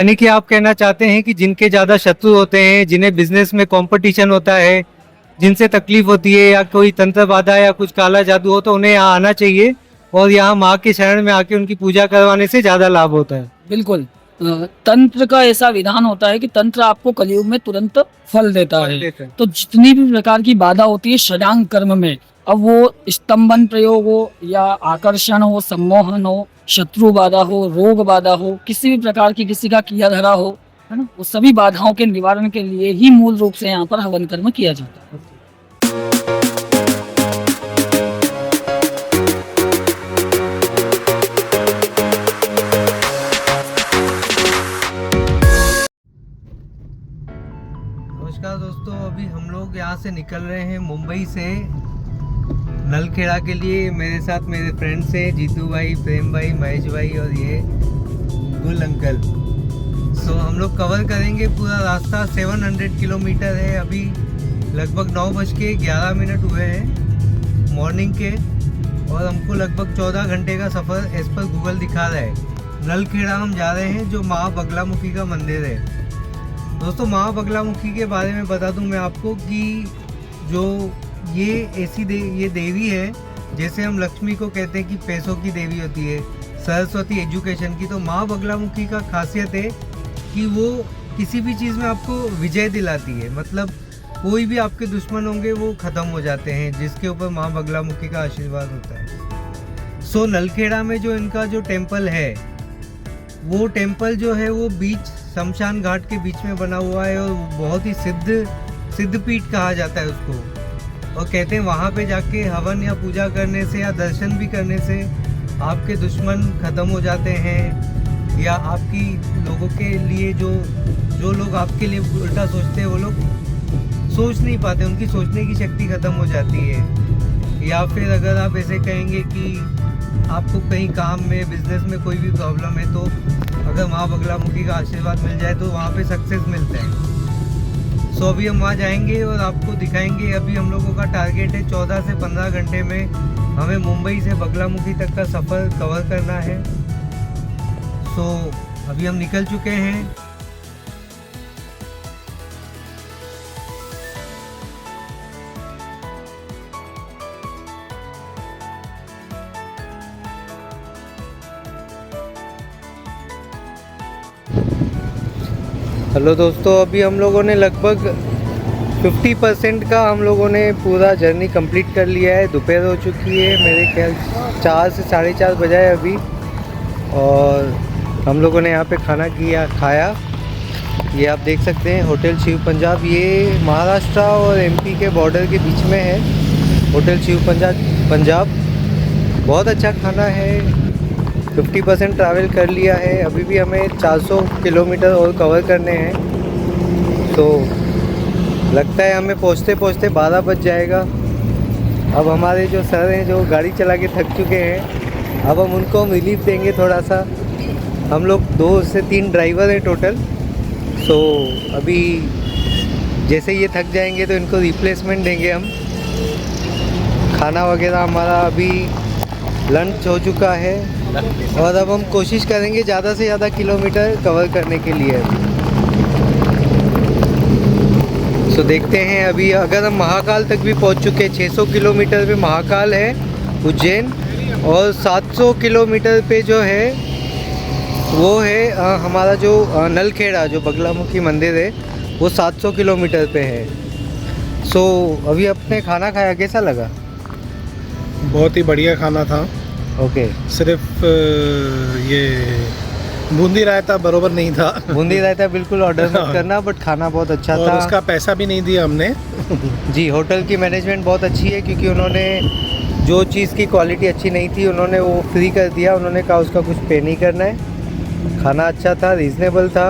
यानी कि आप कहना चाहते हैं कि जिनके ज़्यादा शत्रु होते हैं, जिन्हें बिजनेस में कंपटीशन होता है, जिनसे तकलीफ होती है या कोई तंत्र बाधा या कुछ काला जादू हो, तो उन्हें यहाँ आना चाहिए और यहाँ माँ के शरण में आके उनकी पूजा करवाने से ज़्यादा लाभ होता है। बिल्कुल। तंत्र का ऐसा विधान होता है कि तंत्र आपको कलयुग में तुरंत फल देता है। तो जितनी भी प्रकार की बाधा होती है षडांग कर्म में, अब वो स्तंभन प्रयोग हो या आकर्षण हो, सम्मोहन हो, शत्रु बाधा हो, रोग बाधा हो, किसी भी प्रकार की किसी का किया धरा हो, है ना, वो सभी बाधाओं के निवारण के लिए ही मूल रूप से यहाँ पर हवन कर्म किया जाता है। नमस्कार दोस्तों, अभी हम लोग यहाँ से निकल रहे हैं मुंबई से नलखेड़ा के लिए। मेरे साथ मेरे फ्रेंड्स हैं जीतू भाई, प्रेम भाई, महेश भाई और ये गुल अंकल। सो हम लोग कवर करेंगे पूरा रास्ता। 700 किलोमीटर है। अभी लगभग 9:11 हुए हैं मॉर्निंग के, और हमको लगभग 14 घंटे का सफ़र एज पर गूगल दिखा रहा है। नलखेड़ा हम जा रहे हैं, जो माँ बगलामुखी का मंदिर है। दोस्तों, माँ बगलामुखी के बारे में बता दूं मैं आपको कि जो ये ये देवी है, जैसे हम लक्ष्मी को कहते हैं कि पैसों की देवी होती है, सरस्वती एजुकेशन की, तो माँ बगलामुखी का खासियत है कि वो किसी भी चीज़ में आपको विजय दिलाती है। मतलब कोई भी आपके दुश्मन होंगे वो ख़त्म हो जाते हैं, जिसके ऊपर माँ बगलामुखी का आशीर्वाद होता है। सो नलखेड़ा में जो इनका जो टेम्पल है, वो टेम्पल जो है वो बीच शमशान घाट के बीच में बना हुआ है, और बहुत ही सिद्ध पीठ कहा जाता है उसको। और कहते हैं वहाँ पे जाके हवन या पूजा करने से या दर्शन भी करने से आपके दुश्मन ख़त्म हो जाते हैं, या आपकी लोगों के लिए जो लोग आपके लिए उल्टा सोचते हैं वो लोग सोच नहीं पाते, उनकी सोचने की शक्ति ख़त्म हो जाती है। या फिर अगर आप ऐसे कहेंगे कि आपको कहीं काम में, बिजनेस में कोई भी प्रॉब्लम है, तो अगर माँ बगलामुखी का आशीर्वाद मिल जाए तो वहाँ पे सक्सेस मिलता है। सो अभी हम वहाँ जाएंगे और आपको दिखाएंगे। अभी हम लोगों का टारगेट है 14 से 15 घंटे में हमें मुंबई से बगलामुखी तक का सफ़र कवर करना है। सो अभी हम निकल चुके हैं। हेलो दोस्तों, अभी हम लोगों ने लगभग 50% का हम लोगों ने पूरा जर्नी कंप्लीट कर लिया है। दोपहर हो चुकी है, मेरे ख्याल 4 से 4:30 बजा है अभी, और हम लोगों ने यहाँ पे खाया। ये आप देख सकते हैं, होटल शिव पंजाब। ये महाराष्ट्र और एमपी के बॉर्डर के बीच में है होटल शिव पंजाब। बहुत अच्छा खाना है। 50% ट्रैवल कर लिया है। अभी भी हमें 400 किलोमीटर और कवर करने हैं। तो लगता है हमें पहुँचते पहुँचते 12 बज जाएगा। अब हमारे जो सर हैं, जो गाड़ी चला के थक चुके हैं, अब हम उनको रिलीफ देंगे थोड़ा सा। हम लोग 2 से 3 ड्राइवर हैं टोटल। सो अभी जैसे ये थक जाएंगे तो इनको रिप्लेसमेंट देंगे हम। खाना वगैरह हमारा अभी लंच हो चुका है, और अब हम कोशिश करेंगे ज़्यादा से ज़्यादा किलोमीटर कवर करने के लिए। सो देखते हैं। अभी अगर हम महाकाल तक भी पहुंच चुके हैं, 600 किलोमीटर पे महाकाल है उज्जैन, और 700 किलोमीटर पे जो है वो है हमारा जो नलखेड़ा, जो बगलामुखी मंदिर है, वो 700 किलोमीटर पे है। सो अभी अपने खाना खाया, कैसा लगा? बहुत ही बढ़िया खाना था। ओके। सिर्फ ये बूंदी रायता बरोबर नहीं था। बूंदी रायता बिल्कुल ऑर्डर मत करना, बट खाना बहुत अच्छा और था। उसका पैसा भी नहीं दिया हमने। जी, होटल की मैनेजमेंट बहुत अच्छी है, क्योंकि उन्होंने जो चीज़ की क्वालिटी अच्छी नहीं थी उन्होंने वो फ्री कर दिया। उन्होंने कहा उसका कुछ पे नहीं करना है। खाना अच्छा था, रीज़नेबल था।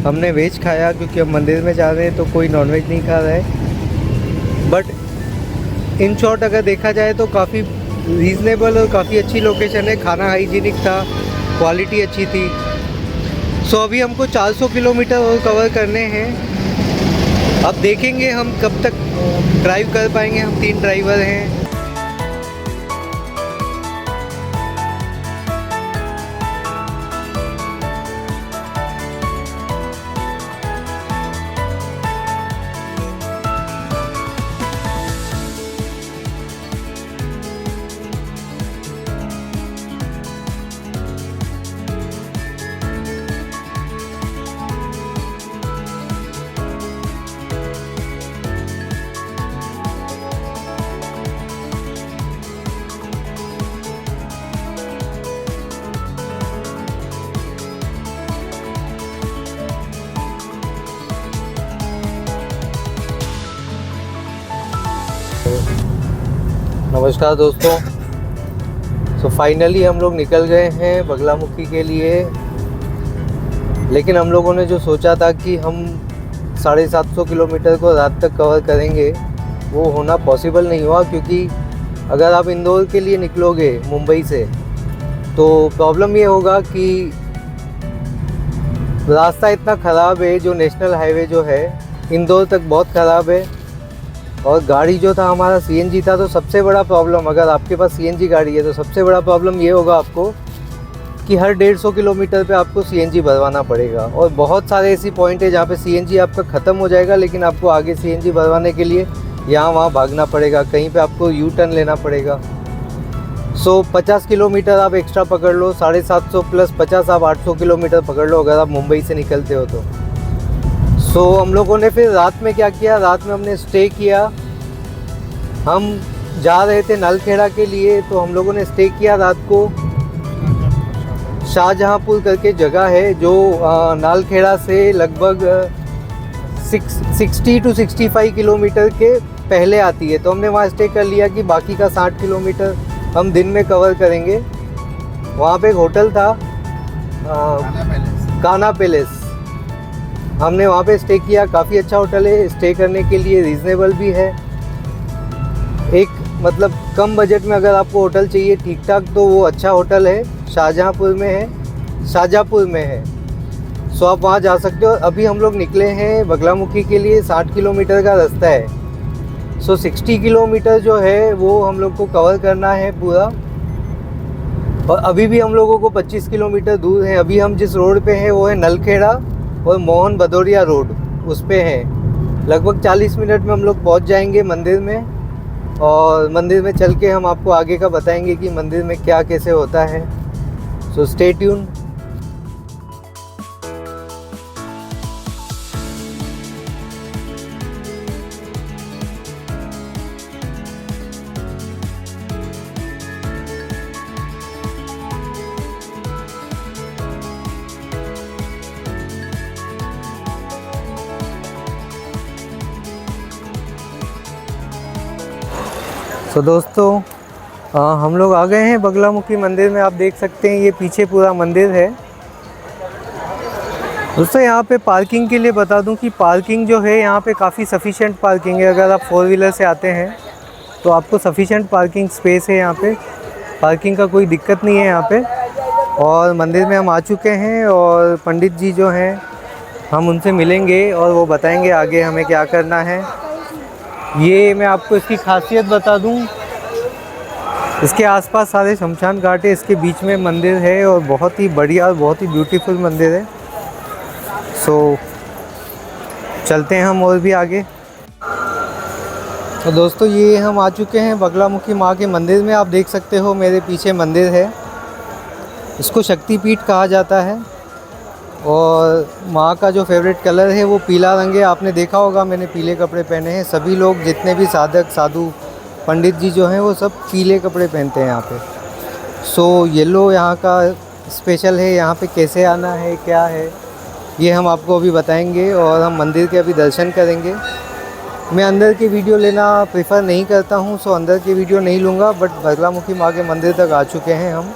हमने वेज खाया क्योंकि हम मंदिर में जा रहे हैं, तो कोई नॉनवेज नहीं खा रहा है। बट इन शॉर्ट अगर देखा जाए तो काफ़ी रीज़नेबल और काफ़ी अच्छी लोकेशन है। खाना हाइजीनिक था, क्वालिटी अच्छी थी। सो अभी हमको 400 किलोमीटर और कवर करने हैं। अब देखेंगे हम कब तक ड्राइव कर पाएंगे। हम 3 ड्राइवर हैं। नमस्कार दोस्तों। फाइनली हम लोग निकल गए हैं बगलामुखी के लिए, लेकिन हम लोगों ने जो सोचा था कि हम 750 किलोमीटर को रात तक कवर करेंगे वो होना पॉसिबल नहीं हुआ, क्योंकि अगर आप इंदौर के लिए निकलोगे मुंबई से तो प्रॉब्लम ये होगा कि रास्ता इतना ख़राब है, जो नेशनल हाईवे जो है इंदौर तक बहुत ख़राब है, और गाड़ी जो था हमारा सीएनजी था। तो सबसे बड़ा प्रॉब्लम, अगर आपके पास सीएनजी गाड़ी है तो सबसे बड़ा प्रॉब्लम ये होगा आपको कि हर 150 किलोमीटर पे आपको सीएनजी भरवाना पड़ेगा, और बहुत सारे ऐसी पॉइंट है जहाँ पे सीएनजी आपका ख़त्म हो जाएगा, लेकिन आपको आगे सीएनजी भरवाने के लिए यहाँ वहाँ भागना पड़ेगा, कहीं पे आपको यू टर्न लेना पड़ेगा। 50 किलोमीटर आप एक्स्ट्रा पकड़ लो, 750 प्लस 50 आप 800 किलोमीटर पकड़ लो अगर आप मुंबई से निकलते हो तो। हम लोगों ने फिर रात में क्या किया, रात में हमने स्टे किया। हम जा रहे थे नलखेड़ा के लिए, तो हम लोगों ने स्टे किया रात को शाहजहाँपुर करके जगह है, जो नलखेड़ा से लगभग 60 to 65 किलोमीटर के पहले आती है। तो हमने वहाँ स्टे कर लिया कि बाकी का 60 किलोमीटर हम दिन में कवर करेंगे। वहाँ पे एक होटल था काना पैलेस, हमने वहाँ पे स्टे किया। काफ़ी अच्छा होटल है, स्टे करने के लिए रीज़नेबल भी है। एक मतलब कम बजट में अगर आपको होटल चाहिए ठीक ठाक, तो वो अच्छा होटल है, शाहजहाँपुर में है। आप वहाँ जा सकते हो। अभी हम लोग निकले हैं बगलामुखी के लिए, 60 किलोमीटर का रास्ता है। 60 किलोमीटर जो है वो हम लोग को कवर करना है पूरा, और अभी भी हम लोगों को 25 किलोमीटर दूर है। अभी हम जिस रोड पे हैं वो है नलखेड़ा और मोहन भदौरिया रोड, उस पे हैं। लगभग 40 मिनट में हम लोग पहुंच जाएंगे मंदिर में, और मंदिर में चल के हम आपको आगे का बताएंगे कि मंदिर में क्या कैसे होता है। Stay tune. दोस्तों हम लोग आ गए हैं बगलामुखी मंदिर में। आप देख सकते हैं ये पीछे पूरा मंदिर है। दोस्तों यहाँ पे पार्किंग के लिए बता दूं कि पार्किंग जो है यहाँ पे काफ़ी सफिशिएंट पार्किंग है। अगर आप 4 व्हीलर से आते हैं तो आपको सफिशिएंट पार्किंग स्पेस है यहाँ पे, पार्किंग का कोई दिक्कत नहीं है यहाँ पे। और मंदिर में हम आ चुके हैं, और पंडित जी जो हैं हम उनसे मिलेंगे और वो बताएंगे आगे हमें क्या करना है। ये मैं आपको इसकी खासियत बता दूं, इसके आसपास सारे शमशान घाट है, इसके बीच में मंदिर है, और बहुत ही बढ़िया और बहुत ही ब्यूटीफुल मंदिर है। चलते हैं हम और भी आगे। तो दोस्तों ये हम आ चुके हैं बगलामुखी माँ के मंदिर में। आप देख सकते हो मेरे पीछे मंदिर है, इसको शक्तिपीठ कहा जाता है, और माँ का जो फेवरेट कलर है वो पीला रंग है। आपने देखा होगा मैंने पीले कपड़े पहने हैं। सभी लोग जितने भी साधक साधु पंडित जी जो हैं वो सब पीले कपड़े पहनते हैं यहाँ पे। येलो यहाँ का स्पेशल है। यहाँ पे कैसे आना है क्या है ये हम आपको अभी बताएंगे, और हम मंदिर के अभी दर्शन करेंगे। मैं अंदर की वीडियो लेना प्रेफर नहीं करता हूँ, अंदर की वीडियो नहीं लूँगा, बट बगलामुखी माँ के मंदिर तक आ चुके हैं हम।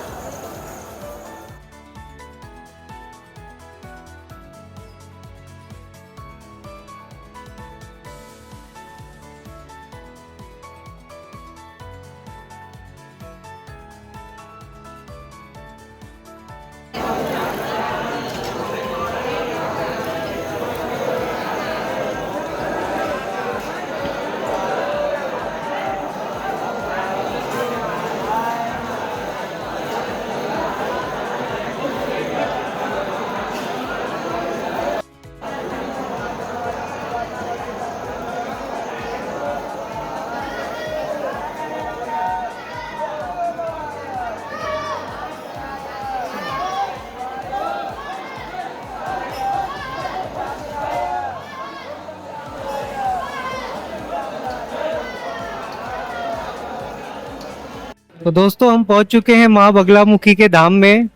तो दोस्तों हम पहुंच चुके हैं माँ बगलामुखी के धाम में।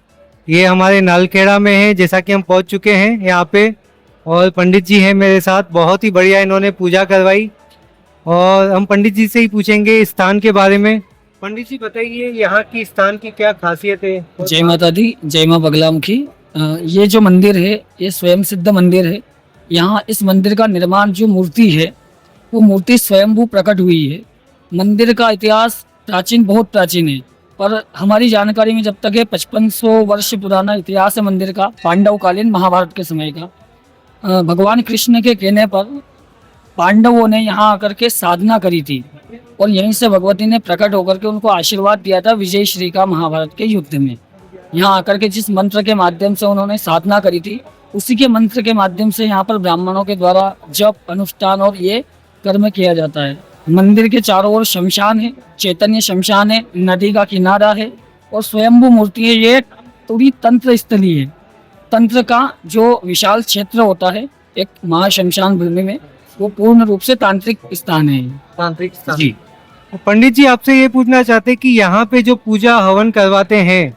ये हमारे नलखेड़ा में है, जैसा कि हम पहुंच चुके हैं यहाँ पे, और पंडित जी हैं मेरे साथ। बहुत ही बढ़िया इन्होंने पूजा करवाई, और हम पंडित जी से ही पूछेंगे इस स्थान के बारे में पंडित जी बताइए यहाँ की स्थान की क्या खासियत है? जय माता दी, जय माँ बगलामुखी। ये जो मंदिर है ये स्वयं सिद्ध मंदिर है। यहाँ इस मंदिर का निर्माण जो मूर्ति है वो मूर्ति स्वयंभू प्रकट हुई है। मंदिर का इतिहास प्राचीन, बहुत प्राचीन है, पर हमारी जानकारी में जब तक है 5500 वर्ष पुराना इतिहास है मंदिर का, पांडवकालीन महाभारत के समय का। भगवान कृष्ण के कहने पर पांडवों ने यहाँ आकर के साधना करी थी और यहीं से भगवती ने प्रकट होकर के उनको आशीर्वाद दिया था विजय श्री का महाभारत के युद्ध में। यहाँ आकर के जिस मंत्र के माध्यम से उन्होंने साधना करी थी उसी के मंत्र के माध्यम से यहाँ पर ब्राह्मणों के द्वारा जप, अनुष्ठान और ये कर्म किया जाता है। मंदिर के चारों ओर शमशान है, चैतन्य शमशान है, नदी का किनारा है और स्वयंभू मूर्ति है। ये पूरी तंत्र स्थली है। तंत्र का जो विशाल क्षेत्र होता है एक महाशमशान भूमि में, वो पूर्ण रूप से तांत्रिक स्थान है। तांत्रिक स्थान। जी। पंडित जी आपसे ये पूछना चाहते हैं कि यहाँ पे जो पूजा हवन करवाते हैं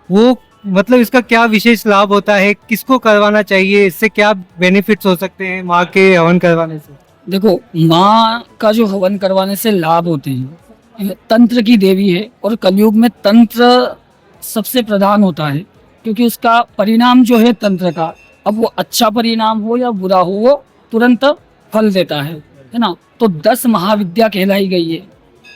वो मतलब इसका क्या विशेष लाभ होता है, किसको करवाना चाहिए, इससे क्या बेनिफिट्स हो सकते हैं माँ के हवन करवाने से? देखो, माँ का जो हवन करवाने से लाभ होते हैं, तंत्र की देवी है और कलयुग में तंत्र सबसे प्रधान होता है, क्योंकि उसका परिणाम जो है तंत्र का, अब वो अच्छा परिणाम हो या बुरा हो, वो तुरंत फल देता है ना। तो 10 महाविद्या कहलाई गई है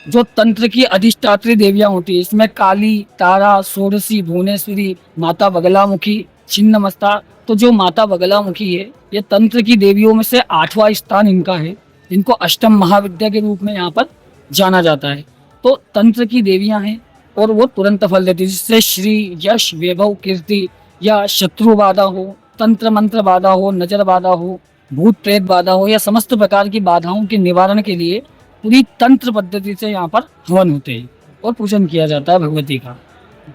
जो तंत्र की अधिष्ठात्री देवियां होती है। इसमें काली, तारा, षोडशी, भुवनेश्वरी, माता बगलामुखी, छिन्नमस्ता। तो जो माता बगलामुखी है ये तंत्र की देवियों में से 8वां स्थान इनका है, इनको अष्टम महाविद्या के रूप में यहाँ पर जाना जाता है। तो तंत्र की देवियां हैं और वो तुरंत फल देती है, जिससे श्री, यश, वैभव, कीर्ति या शत्रु बाधा हो, तंत्र मंत्र बाधा हो, नजर बाधा हो, भूत प्रेत बाधा हो या समस्त प्रकार की बाधाओं के निवारण के लिए पूरी तंत्र पद्धति से यहाँ पर हवन होते हैं और पूजन किया जाता है भगवती का।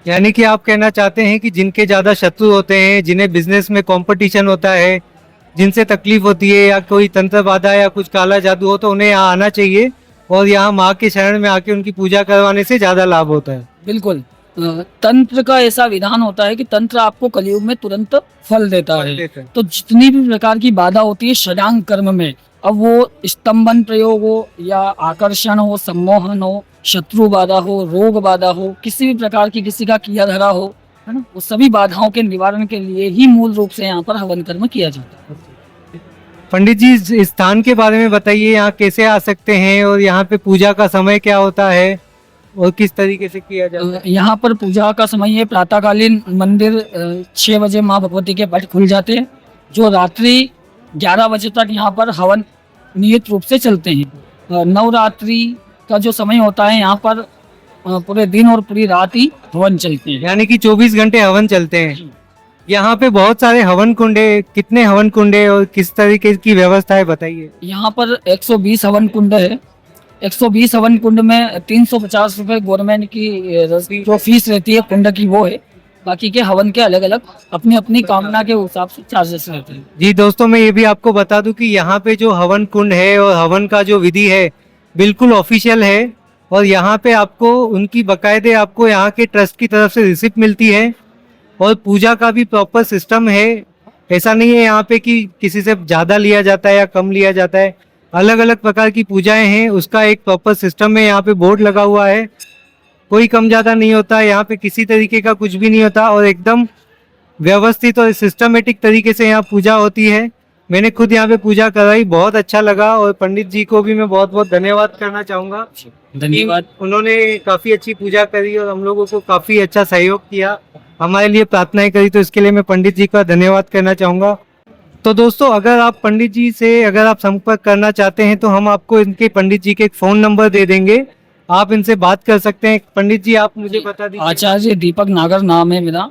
यानी कि आप कहना चाहते हैं कि जिनके ज्यादा शत्रु होते हैं, जिन्हें बिजनेस में कंपटीशन होता है, जिनसे तकलीफ होती है या कोई तंत्र बाधा या कुछ काला जादू हो, तो उन्हें यहाँ आना चाहिए और यहाँ माँ के शरण में आके उनकी पूजा करवाने से ज्यादा लाभ होता है। बिल्कुल। तंत्र का ऐसा विधान होता है कि तंत्र आपको कलयुग में तुरंत फल देता है। तो जितनी भी प्रकार की बाधा होती है षडांग कर्म में, अब वो स्तंभन प्रयोग हो या आकर्षण हो, सम्मोहन हो, शत्रु बाधा हो, रोग बाधा हो, किसी भी प्रकार की किसी का किया धरा हो, है ना, वो सभी बाधाओं के निवारण के लिए ही मूल रूप से यहाँ पर हवन कर्म किया जाता है। पंडित जी इस स्थान के बारे में बताइए, यहाँ कैसे आ सकते हैं और यहाँ पे पूजा का समय क्या होता है और किस तरीके से किया जाता है? यहाँ पर पूजा का समय है प्रातःकालीन मंदिर 6 बजे माँ भगवती के पट खुल जाते हैं, जो रात्रि 11 बजे तक यहाँ पर हवन नियत रूप से चलते हैं। नवरात्रि का जो समय होता है यहाँ पर पूरे दिन और पूरी रात ही हवन चलते हैं, यानी कि 24 घंटे हवन चलते हैं। यहाँ पे बहुत सारे हवन कुंड है, कितने हवन कुंड है और किस तरीके की व्यवस्था है बताइए? यहाँ पर 120 हवन कुंड है। 120 हवन कुंड में 350 रुपए गवर्नमेंट की जो फीस रहती है कुंड की वो है, बाकी के हवन के अलग अलग अपनी अपनी कामना के हिसाब से चार्जेस रहते हैं। जी दोस्तों, मैं ये भी आपको बता दूं कि यहाँ पे जो हवन कुंड है और हवन का जो विधि है बिल्कुल ऑफिशियल है और यहाँ पे आपको उनकी बकायदे आपको यहाँ के ट्रस्ट की तरफ से रिसिप्ट मिलती है और पूजा का भी प्रॉपर सिस्टम है। ऐसा नहीं है यहाँ पे कि किसी से ज़्यादा लिया जाता है या कम लिया जाता है, अलग अलग प्रकार की पूजाएं हैं, उसका एक प्रॉपर सिस्टम है। यहाँ पे बोर्ड लगा हुआ है, कोई कम ज़्यादा नहीं होता, यहाँ पे किसी तरीके का कुछ भी नहीं होता और एकदम व्यवस्थित और सिस्टमेटिक तरीके से यहाँ पूजा होती है। मैंने खुद यहाँ पे पूजा कराई, बहुत अच्छा लगा और पंडित जी को भी मैं बहुत बहुत धन्यवाद करना चाहूँगा। धन्यवाद। उन्होंने काफ़ी अच्छी पूजा करी और हम लोगों को काफ़ी अच्छा सहयोग किया, हमारे लिए प्रार्थनाएं करी, तो इसके लिए मैं पंडित जी का धन्यवाद करना चाहूँगा। तो दोस्तों, अगर आप पंडित जी से अगर आप संपर्क करना चाहते हैं तो हम आपको इनके पंडित जी के एक फ़ोन नंबर दे देंगे, आप इनसे बात कर सकते हैं। पंडित जी आप मुझे बता दीजिए। आचार्य दीपक नागर नाम है मेरा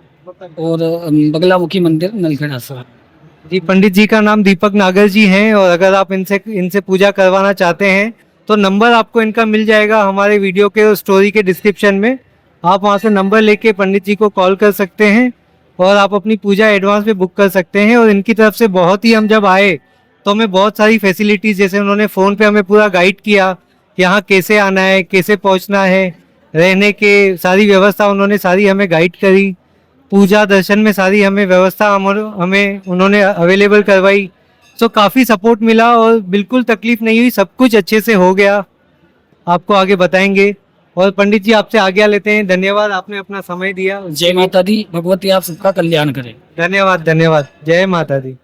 और बगलामुखी मंदिर नलखेड़ा से। जी, पंडित जी का नाम दीपक नागर जी हैं और अगर आप इनसे पूजा करवाना चाहते हैं तो नंबर आपको इनका मिल जाएगा हमारे वीडियो के स्टोरी के डिस्क्रिप्शन में। आप वहां से नंबर लेके पंडित जी को कॉल कर सकते हैं और आप अपनी पूजा एडवांस में बुक कर सकते हैं। और इनकी तरफ से बहुत ही, हम जब आए तो हमें बहुत सारी फैसिलिटीज़, जैसे उन्होंने फ़ोन पे हमें पूरा गाइड किया कि यहाँ कैसे आना है, कैसे पहुँचना है, रहने के सारी व्यवस्था उन्होंने सारी हमें गाइड करी, पूजा दर्शन में सारी हमें व्यवस्था हमें उन्होंने अवेलेबल करवाई। सो काफ़ी सपोर्ट मिला और बिल्कुल तकलीफ नहीं हुई, सब कुछ अच्छे से हो गया, आपको आगे बताएंगे। और पंडित जी आपसे आज्ञा लेते हैं। धन्यवाद, आपने अपना समय दिया। जय माता दी, भगवती आप सबका कल्याण करे। धन्यवाद, धन्यवाद। जय माता दी।